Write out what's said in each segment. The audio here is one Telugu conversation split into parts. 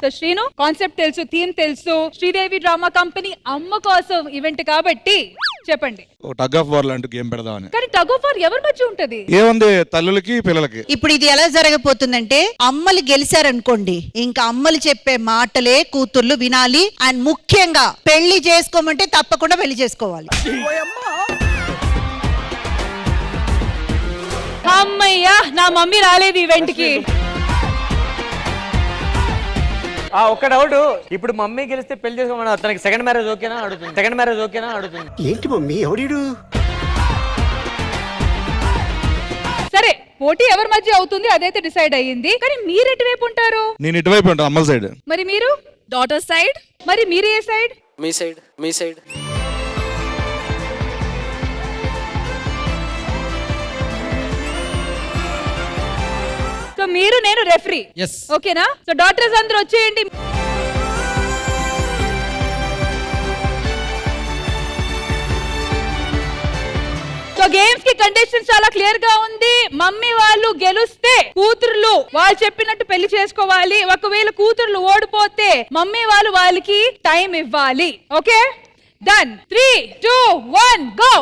సో శ్రీను కాన్సెప్ట్ తెలుసు, థీమ్ తెలుసు, శ్రీదేవి డ్రామా కంపెనీ అమ్మ కోసం ఈవెంట్ కాబట్టి చెప్పండి. టగ్ ఆఫ్ వార్ లాంటి గేమ్ పెడదామని. కానీ టగ్ ఆఫ్ వార్ ఎవరి మధ్య ఉంటది? ఏముంది, తల్లులకి పిల్లలకి. ఇప్పుడు ఇది ఎలా జరగబోతుందంటే అమ్మలు గెలిచారనుకోండి, ఇంకా అమ్మలు చెప్పే మాటలే కూతుర్లు వినాలి. అండ్ ముఖ్యంగా పెళ్లి చేసుకోమంటే తప్పకుండా పెళ్లి చేసుకోవాలి. అమ్మయ్యా, నా మమ్మీ రాలేదు ఈవెంట్ కి. ఒక్క డౌట్, ఇప్పుడు మమ్మీ గెలిస్తే పెళ్లి చేసుకోమని తనకి సెకండ్ మ్యారేజ్ ఓకేనా అడుగుతుంది. సెకండ్ మ్యారేజ్ ఓకేనా అడుగుతుంది. ఏంటి మమ్మీ ఎవడీడు? సరే, పోటీ ఎవరి మధ్య అవుతుంది అదైతే డిసైడ్ అయ్యింది. కానీ మీరు ఎటువైపు ఉంటారు? నేను ఇటువైపు ఉంటాను, అమ్మల సైడ్. మరి మీరు డాటర్ సైడ్. మరి మీరు ఏ సైడ్? మీ సైడ్. మీ సైడ్. సో మీరు నేను రెఫరీ, ఓకేనా? సో డాక్టర్స్ అందరూ వచ్చేయండి. సో గేమ్స్ కి కండిషన్స్ చాలా క్లియర్ గా ఉంది. మమ్మీ వాళ్ళు గెలుస్తే కూతుర్లు వాళ్ళు చెప్పినట్టు పెళ్లి చేసుకోవాలి. ఒకవేళ కూతుర్లు ఓడిపోతే మమ్మీ వాళ్ళు వాళ్ళకి టైం ఇవ్వాలి. Okay, done. 3, 2, 1 గో.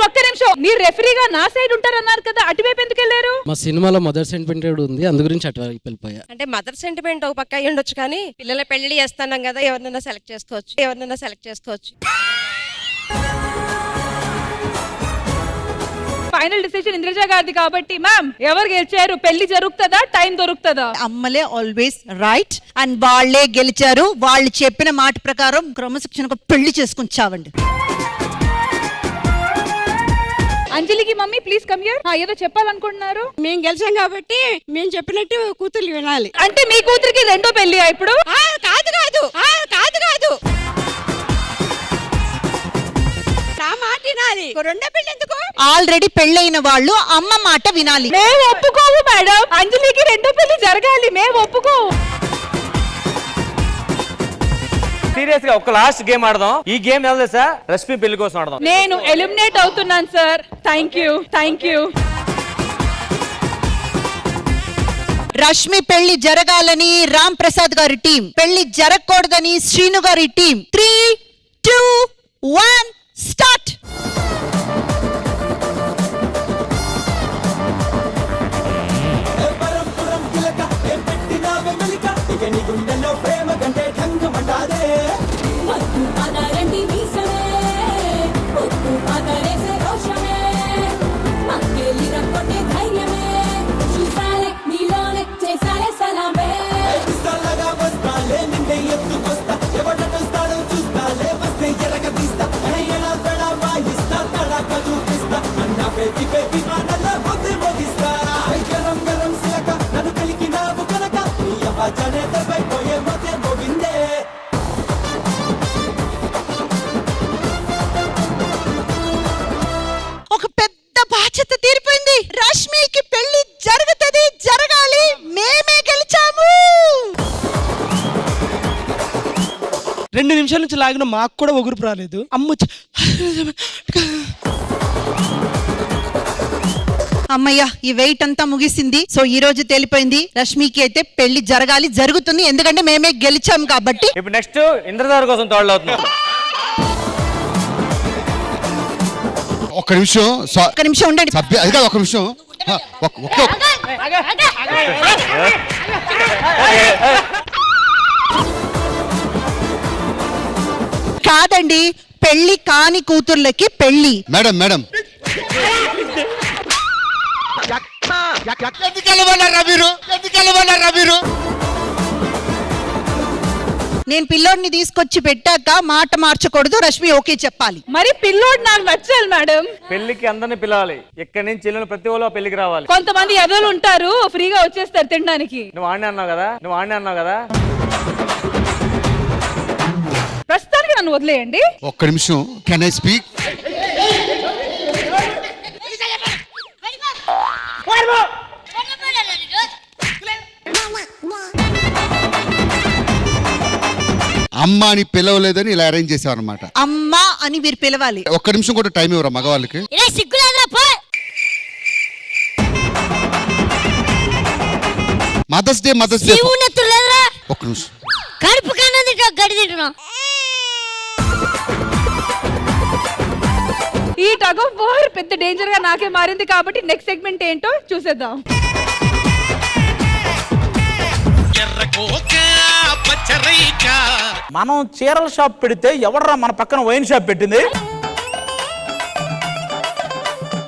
ఒక్క నిమిషం, మీరు రెఫరీగా నా సైడ్ ఉంటారన్నారు కదా, అటువైపు ఎందుకు వెళ్ళారు? మా సినిమాలో మదర్ సెంటిమెంట్ ఉంది, అందు గురించి అటువైపు వెళ్ళిపోయా. అంటే మదర్ సెంటిమెంట్ ఒక పక్క అయ్యి ఉండొచ్చు, కానీ పిల్లల పెళ్లి చేస్తున్నాం కదా, ఎవరినైనా సెలెక్ట్ చేసుకోవచ్చు. ఫైనల్ డిసిషన్ ఇంద్రజ గారిది కాబట్టి మ్యామ్, ఎవరు గెలిచారు? పెళ్లి జరుగుతుందా, టైం దొరుకుతుందా? అమ్మలే ఆల్వేస్ రైట్ అండ్ వాళ్ళే గెలిచారు. వాళ్ళు చెప్పిన మాట ప్రకారం క్రమశిక్షణకు పెళ్లి చేసుకుని చావండి. అంజలికి మమ్మీ ప్లీజ్ కమ్ హియర్. ఏదో చెప్పాలనుకుంటున్నారు? మేము గెలిచాం కాబట్టి మేము చెప్పినట్టు కూతుర్లు వినాలి. అంటే మీ కూతురికి రెండో పెళ్లి ఇప్పుడు? కాదు నా మాట వినాలి. రెండో పెళ్లి ఎందుకు? ఆల్రెడీ పెళ్ళైన వాళ్ళు అమ్మ మాట వినాలి. మేము ఒప్పుకోము మేడం, అంజలికి రెండో పెళ్లి జరగాలి. మేము ఒప్పుకోము. సీరియస్ గా ఒక లాస్ట్ గేమ్ ఆడదాం. ఈ గేమ్ ఎవరు సార్? రష్మి పెళ్లి కోసం ఆడదాం. నేను ఎలిమినేట్ అవుతున్నాను సార్. Thank you. రష్మి పెళ్లి జరగాలని రామ్ ప్రసాద్ గారి టీం, పెళ్లి జరగకూడదని శ్రీను గారి టీం. 3, 2, 1 స్టార్ట్. ఒక పెద్ద బాధ్యత తీరిపోయింది. రష్మికి పెళ్లి జరగాలి. మేమే గెలిచాము. 2 నిమిషాల నుంచి లాగిన మాకు కూడా ఒగురుపు రాలేదు. అమ్మయ్య, ఈ వెయిట్ అంతా ముగిసింది. సో ఈ రోజు తేలిపోయింది, రష్మికి అయితే పెళ్లి జరుగుతుంది. ఎందుకంటే మేమే గెలిచాం కాబట్టి. ఇప్పుడు నెక్స్ట్ ఇంద్రదారు కోసం తోడవుతున్నాం. ఒక్క నిమిషం ఉండండి. ఒక నిమిషం. కాదండి, పెళ్లి కాని కూతుర్లకి పెళ్లి. మేడం ఎందుకు వెళ్ళమన్నారా మీరు? నేను పిల్లోడిని తీసుకొచ్చి పెట్టాక మాట మార్చకూడదు. రష్మి ఓకే చెప్పాలి. మరి పిల్లోడు నాకు నచ్చాలి మేడం. పెళ్లికి అందరిని పిలవాలి. ఇక్కడి నుంచి చెల్లెలు ప్రతి ఒళ్ళు ఆ పెళ్లికి రావాలి. కొంతమంది ఎదలు ఉంటారు, ఫ్రీగా వచ్చేస్తారు తినడానికి. నువ్వు ఆడిని అన్నావు కదా ప్రస్తుతానికి నన్ను వదిలేయండి. ఒక్క నిమిషం, కెన్ ఐ స్పీక్? అమ్మ అని పిలవలేదని ఇలా అరేంజ్ చేసావు అనమాట. అమ్మా అని మీరు పిలవాలి. ఒక్క నిమిషం కూడా టైం ఇవ్వరా మగవాళ్ళకి? మదర్స్ డే ఒక్క నిమిషం. కడుపు కన్నది గడి తింటున్నాం. ఈ టగ్ ఆఫ్ వార్ పెద్ద డేంజర్ గా నాకే మారింది కాబట్టి నెక్స్ట్ సెగ్మెంట్ ఏంటో చూసేద్దాం. మనం చీరల షాప్ పెడితే ఎవడరా మన పక్కన వైన్ షాప్ పెట్టింది?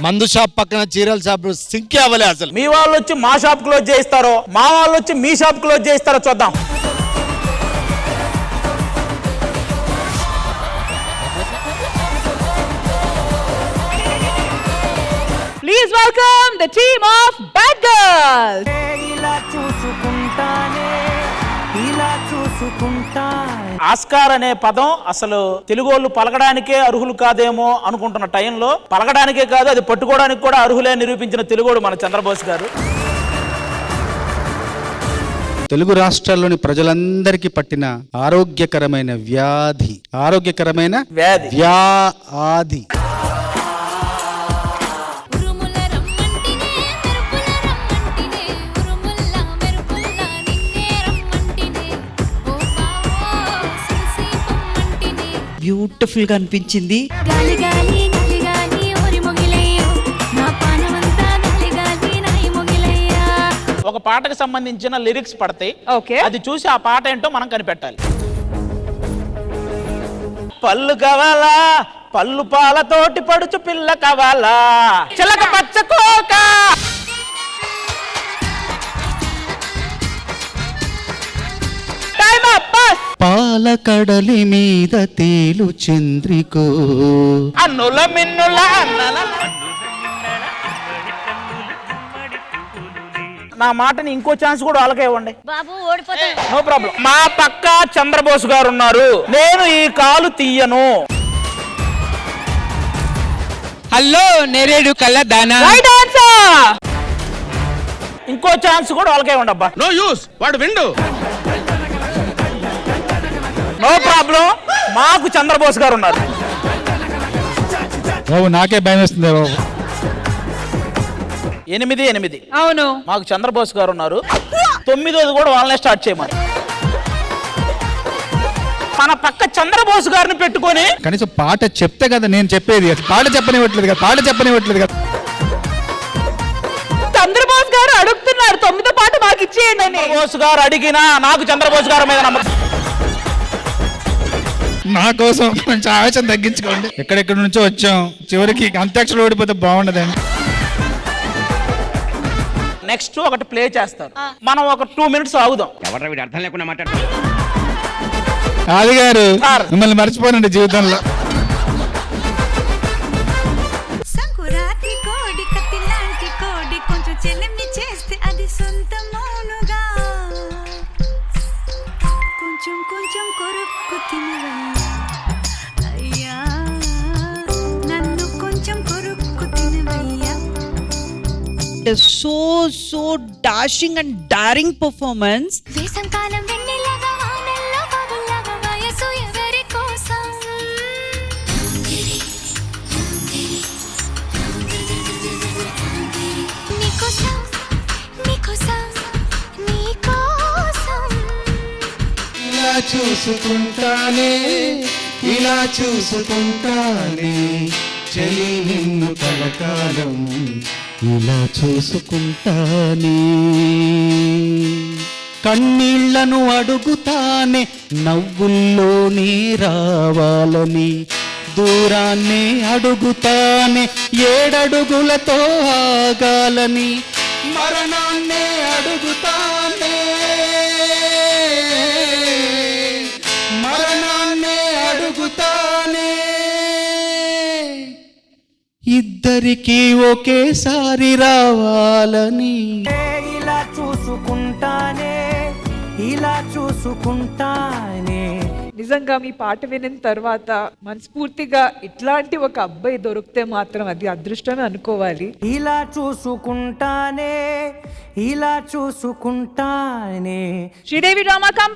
మందు షాప్ పక్కన చీరల షాప్ సింక్ అవ్వలే అసలు. మీ వాళ్ళు వచ్చి మా షాప్ క్లోజ్ చేయిస్తారో, మా వాళ్ళు వచ్చి మీ షాప్ క్లోజ్ చేయిస్తారో చూద్దాం. Please welcome the team of Bad Girls. Oscar అనే పదం అసలు తెలుగు వాళ్ళు పలకడానికే అర్హులు కాదేమో అనుకుంటున్న టైంలో, పలకడానికే కాదు అది పట్టుకోవడానికి కూడా అర్హులే నిరూపించిన తెలుగోడు మన చంద్రబోస్ గారు. తెలుగు రాష్ట్రాల్లోని ప్రజలందరికీ పట్టిన ఆరోగ్యకరమైన వ్యాధి వ్యాధి బ్యూటిఫుల్ గా అనిపించింది. ఒక పాటకు సంబంధించిన లిరిక్స్ పడతాయి. ఓకే, అది చూసి ఆ పాట ఏంటో మనం కనిపెట్టాలి. పళ్ళు కావాలా, పళ్ళు పాలతోటి పడుచు పిల్ల కావాలా, చిలక పచ్చకోక. పాల కడలి మీద తేలు చంద్రికో అన్నుల మిన్నుల అన్నల. నా మాటని ఇంకో ఛాన్స్ కూడా వాళ్ళకే ఇవ్వండి బాబు, ఓడిపోతా. No problem. మా పక్క చంద్రబోస్ గారు ఉన్నారు, నేను ఈ కాలు తీయను. హలో నేరేడు కళ్ళ దానా. Right answer. ఇంకో ఛాన్స్ కూడా వాళ్ళకే ఇవ్వండి అబ్బా. నో యూస్, వాడు విండు. నో ప్రాబ్లం, మాకు చంద్రబోస్ గారు ఉన్నారు. బాబు నాకే భయం వేస్తుంది బాబు. 8-8 అవును, మాకు చంద్రబోస్ గారు ఉన్నారు. 9ది కూడా వాళ్ళనే స్టార్ట్ చేయమని. మన పక్క చంద్రబోస్ గారిని పెట్టుకొని కనీసం పాట చెప్తే కదా నేను చెప్పేది. పాట చెప్పనివ్వట్లేదు కదా. చంద్రబోస్ గారు అడుగుతున్నారు 9వ పాట మాకు ఇచ్చేయండి అని. చంద్రబోస్ గారు అడిగినా నాకు చంద్రబోస్ గారి మీద నమ్మకం. నా కోసం కొంచెం ఆవేశం తగ్గించుకోండి. ఎక్కడెక్కడ నుంచో వచ్చాం, చివరికి అంత్యాక్షలు ఓడిపోతే బాగుండదండి. నెక్స్ట్ ఒకటి ప్లే చేస్తారు, మనం ఒక 2 minutes ఆగుదాం. ఆది గారు మిమ్మల్ని మర్చిపోనండి జీవితంలో. సంకురాత్రి కోడి కత్తి లాంటి కోడి కొంచెం చెల్లెమ్ని చేస్తే అది సొంతమౌనుగా, కొంచెం కొంచెం కొరుక్కు తినవయ్యా, అయ్యా నన్ను కొంచెం కొరుక్కు తినవయ్యా. So dashing and daring performance. వేసంకాలం వెన్నెలగా వానల్లో బాబుల్లాగా వయసు ఎవరి కోసం, నీకోసం నీకోసం నీకోసం. ఇలా చూసుకుంటానే చలి నిన్ను కలకాలం, ఇలా చూసుకుంటానే. కన్నీళ్లను అడుగుతానే నవ్వుల్లోనే రావాలని, దూరాన్నే అడుగుతానే 7 అడుగులతో ఆగాలని, మరణాన్నే అడుగుతానే వెతుకుతానే ఇద్దరికి ఒకేసారి రావాలని. ఇలా చూసుకుంటానే ఇలా చూసుకుంటానే. నిజంగా మీ పాట వినిన తర్వాత మనస్ఫూర్తిగా ఇట్లాంటి ఒక అబ్బాయి దొరికితే మాత్రం అది అదృష్టమే అనుకోవాలి. ఇలా చూసుకుంటానే ఇలా చూసుకుంటానే. Sridevi drama company